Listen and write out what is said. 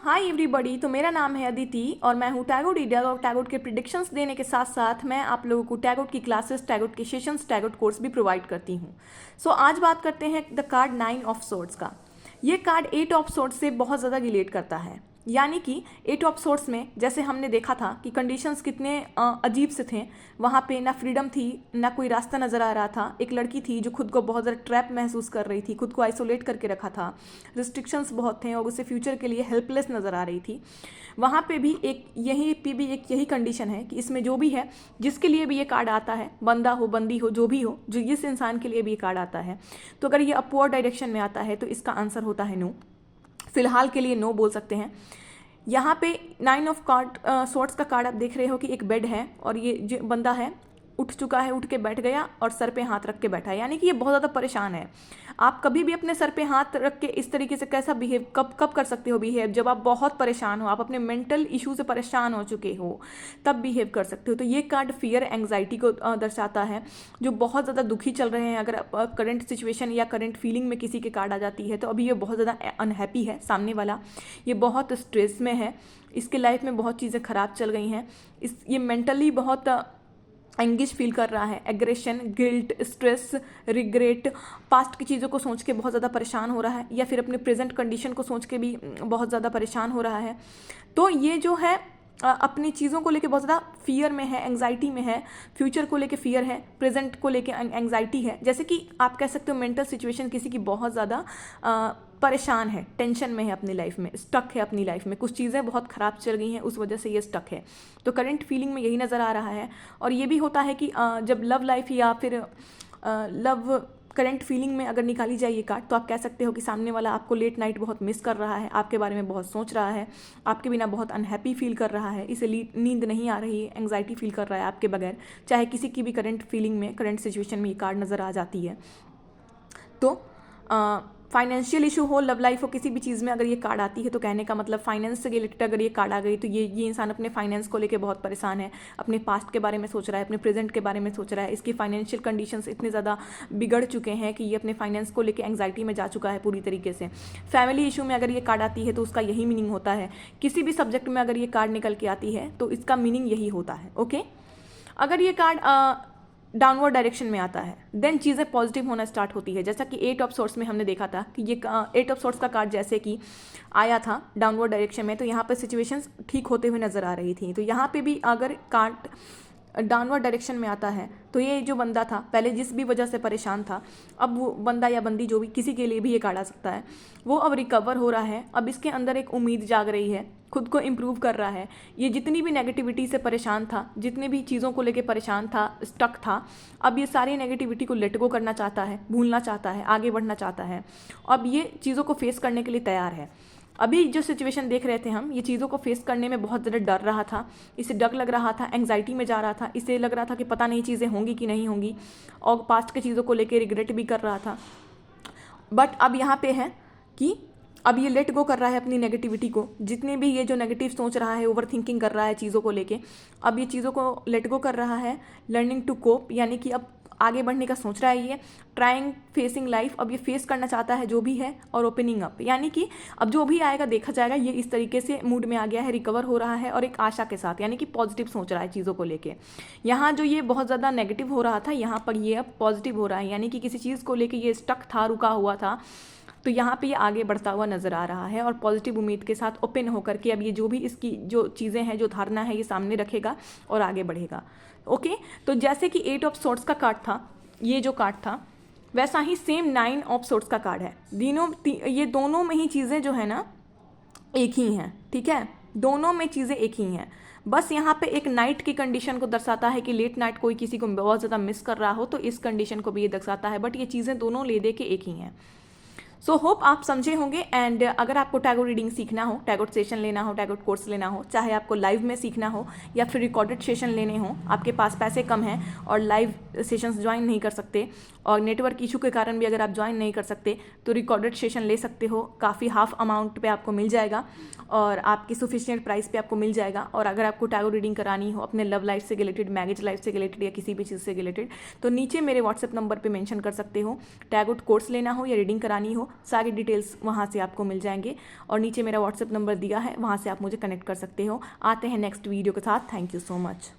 Hi everybody. तो मेरा नाम है अदिति और मैं हूँ टैगोट रीडर और टैगोट के प्रिडिक्शंस देने के साथ साथ मैं आप लोगों को टैगोट की क्लासेस, टैगोट के सेशंस, टैगोट कोर्स भी प्रोवाइड करती हूँ। सो आज बात करते हैं द कार्ड 9 ऑफ सोर्ड्स का। ये कार्ड 8 ऑफ सोर्ड्स से बहुत ज़्यादा रिलेट करता है। यानी कि 8 ऑफ सोर्ड्स में जैसे हमने देखा था कि कंडीशंस कितने अजीब से थे। वहाँ पे ना फ्रीडम थी, ना कोई रास्ता नज़र आ रहा था। एक लड़की थी जो खुद को बहुत ज़्यादा ट्रैप महसूस कर रही थी, खुद को आइसोलेट करके रखा था, रिस्ट्रिक्शंस बहुत थे और उसे फ्यूचर के लिए हेल्पलेस नज़र आ रही थी। वहाँ पे भी एक यही कंडीशन है कि इसमें जो भी है, जिसके लिए भी ये कार्ड आता है, बंदा हो, बंदी हो, जो भी हो, जो जिस इंसान के लिए भी ये कार्ड आता है, तो अगर ये अपवर्ड डायरेक्शन में आता है तो इसका आंसर होता है नो। फिलहाल के लिए नो बोल सकते हैं। यहाँ पे 9 ऑफ कार्ड सोर्ट्स का कार्ड आप देख रहे हो कि एक बेड है और ये जो बंदा है उठ चुका है, उठ के बैठ गया और सर पे हाथ रख के बैठा है। यानी कि ये बहुत ज़्यादा परेशान है। आप कभी भी अपने सर पे हाथ रख के इस तरीके से कैसा बिहेव कब कब कर सकते हो बिहेव? जब आप बहुत परेशान हो, आप अपने मेंटल इशू से परेशान हो चुके हो, तब बिहेव कर सकते हो। तो ये कार्ड फियर, एंग्जाइटी को दर्शाता है, जो बहुत ज़्यादा दुखी चल रहे हैं। अगर करंट सिचुएशन या करंट फीलिंग में किसी के कार्ड आ जाती है तो अभी ये बहुत ज़्यादा अनहैप्पी है सामने वाला, ये बहुत स्ट्रेस में है, इसके लाइफ में बहुत चीज़ें ख़राब चल गई हैं। ये मेंटली बहुत एंगिश फील कर रहा है। Aggression, guilt, stress, regret, past की चीज़ों को सोच के बहुत ज़्यादा परेशान हो रहा है या फिर अपने प्रेजेंट कंडीशन को सोच के भी बहुत ज़्यादा परेशान हो रहा है। तो ये जो है अपनी चीज़ों को लेके बहुत ज़्यादा फियर में है, एंग्जाइटी में है। फ्यूचर को लेके फियर है, प्रेजेंट को लेके एंग्जाइटी है। जैसे कि आप कह सकते हो मेंटल सिचुएशन किसी की बहुत ज़्यादा परेशान है, टेंशन में है, अपनी लाइफ में स्टक है, अपनी लाइफ में कुछ चीज़ें बहुत ख़राब चल गई हैं, उस वजह से ये स्टक है। तो करंट फीलिंग में यही नज़र आ रहा है। और ये भी होता है कि जब लव लाइफ या फिर लव करंट फीलिंग में अगर निकाली जाए ये कार्ड, तो आप कह सकते हो कि सामने वाला आपको लेट नाइट बहुत मिस कर रहा है, आपके बारे में बहुत सोच रहा है, आपके बिना बहुत अनहैप्पी फील कर रहा है, इसे नींद नहीं आ रही है, एंग्जाइटी फील कर रहा है आपके बगैर। चाहे किसी की भी करंट फीलिंग में, करंट सिचुएशन में ये कार्ड नज़र आ जाती है। तो फाइनेंशियल इशू हो, लव लाइफ हो, किसी भी चीज़ में अगर ये कार्ड आती है तो कहने का मतलब फाइनेंस से रिलेटेड अगर ये कार्ड आ गई तो ये इंसान अपने फाइनेंस को लेके बहुत परेशान है, अपने पास्ट के बारे में सोच रहा है, अपने प्रेजेंट के बारे में सोच रहा है। इसकी फाइनेंशियल कंडीशंस इतने ज़्यादा बिगड़ चुके हैं कि ये अपने फाइनेंस को लेके एंग्जाइटी में जा चुका है पूरी तरीके से। फैमिली इशू में अगर ये कार्ड आती है तो उसका यही मीनिंग होता है। किसी भी सब्जेक्ट में अगर ये कार्ड निकल के आती है तो इसका मीनिंग यही होता है। ओके, अगर ये कार्ड डाउनवर्ड डायरेक्शन में आता है देन चीज़ें पॉजिटिव होना स्टार्ट होती है। जैसा कि 8 ऑफ सोर्ट्स में हमने देखा था कि ये 8 ऑफ सोर्ट्स का कार्ड जैसे कि आया था डाउनवर्ड डायरेक्शन में, तो यहाँ पर सिचुएशंस ठीक होते हुए नज़र आ रही थी। तो यहाँ पे भी अगर कार्ड डाउनवर्ड डायरेक्शन में आता है तो ये जो बंदा था पहले जिस भी वजह से परेशान था, अब वो बंदा या बंदी जो भी किसी के लिए भी ये कार्ड आ सकता है, वो अब रिकवर हो रहा है। अब इसके अंदर एक उम्मीद जाग रही है, खुद को इम्प्रूव कर रहा है। ये जितनी भी नेगेटिविटी से परेशान था, जितने भी चीज़ों को लेके परेशान था, स्टक था, अब ये सारी नेगेटिविटी को लेट गो करना चाहता है, भूलना चाहता है, आगे बढ़ना चाहता है। अब ये चीज़ों को फेस करने के लिए तैयार है। अभी जो सिचुएशन देख रहे थे हम, ये चीज़ों को फेस करने में बहुत ज़्यादा डर रहा था, इसे डर लग रहा था, एंग्जाइटी में जा रहा था, इसे लग रहा था कि पता नहीं चीज़ें होंगी कि नहीं होंगी, और पास्ट की चीज़ों को लेके रिग्रेट भी कर रहा था। बट अब यहाँ पे है कि अब ये लेट गो कर रहा है अपनी नेगेटिविटी को। जितने भी ये जो नेगेटिव सोच रहा है, ओवर थिंकिंग कर रहा है चीज़ों को लेके, अब ये चीज़ों को लेट गो कर रहा है। लर्निंग टू कोप, यानी कि अब आगे बढ़ने का सोच रहा है ये। ट्राइंग फेसिंग लाइफ, अब ये फेस करना चाहता है जो भी है। और ओपनिंग अप, यानी कि अब जो भी आएगा देखा जाएगा। ये इस तरीके से मूड में आ गया है, रिकवर हो रहा है और एक आशा के साथ, यानी कि पॉजिटिव सोच रहा है चीज़ों को लेके। यहाँ जो ये बहुत ज़्यादा नेगेटिव हो रहा था, यहाँ पर ये अब पॉजिटिव हो रहा है, यानी कि किसी चीज़ को लेके ये स्टक था, रुका हुआ था, तो यहाँ पे ये आगे बढ़ता हुआ नज़र आ रहा है और पॉजिटिव उम्मीद के साथ ओपन होकर के अब ये जो भी इसकी जो चीज़ें हैं, जो धारणा है, ये सामने रखेगा और आगे बढ़ेगा। ओके, तो जैसे कि 8 ऑफ सोर्ट्स का कार्ड था, ये जो कार्ड था, वैसा ही सेम 9 ऑफ सोर्ट्स का कार्ड है। ये दोनों में ही चीज़ें जो है ना एक ही हैं, ठीक है, दोनों में चीज़ें एक ही हैं। बस यहाँ पे एक नाइट की कंडीशन को दर्शाता है कि लेट नाइट कोई किसी को बहुत ज़्यादा मिस कर रहा हो, तो इस कंडीशन को भी ये दर्शाता है। बट ये चीज़ें दोनों ले दे के एक ही हैं। सो होप आप समझे होंगे। एंड अगर आपको टैगोट रीडिंग सीखना हो, टैगोट सेशन लेना हो, टैगोट कोर्स लेना हो, चाहे आपको लाइव में सीखना हो या फिर रिकॉर्डेड सेशन लेने हो, आपके पास पैसे कम हैं और लाइव सेशंस ज्वाइन नहीं कर सकते और नेटवर्क इशू के कारण भी अगर आप ज्वाइन नहीं कर सकते, तो रिकॉर्डेड सेशन ले सकते हो। काफ़ी हाफ अमाउंट पे आपको मिल जाएगा और आपकी सफिशिएंट प्राइस पे आपको मिल जाएगा। और अगर आपको टैगोट रीडिंग करानी हो अपने लव लाइफ से रिलेटेड, मैरिज लाइफ से रिलेटेड या किसी भी चीज़ से रिलेटेड, तो नीचे मेरे व्हाट्सएप नंबर पर मेंशन कर सकते हो। टैगोट कोर्स लेना हो या रीडिंग करानी हो हो, सारी डिटेल्स वहाँ से आपको मिल जाएंगे। और नीचे मेरा व्हाट्सएप नंबर दिया है, वहाँ से आप मुझे कनेक्ट कर सकते हो। आते हैं नेक्स्ट वीडियो के साथ। Thank you so much.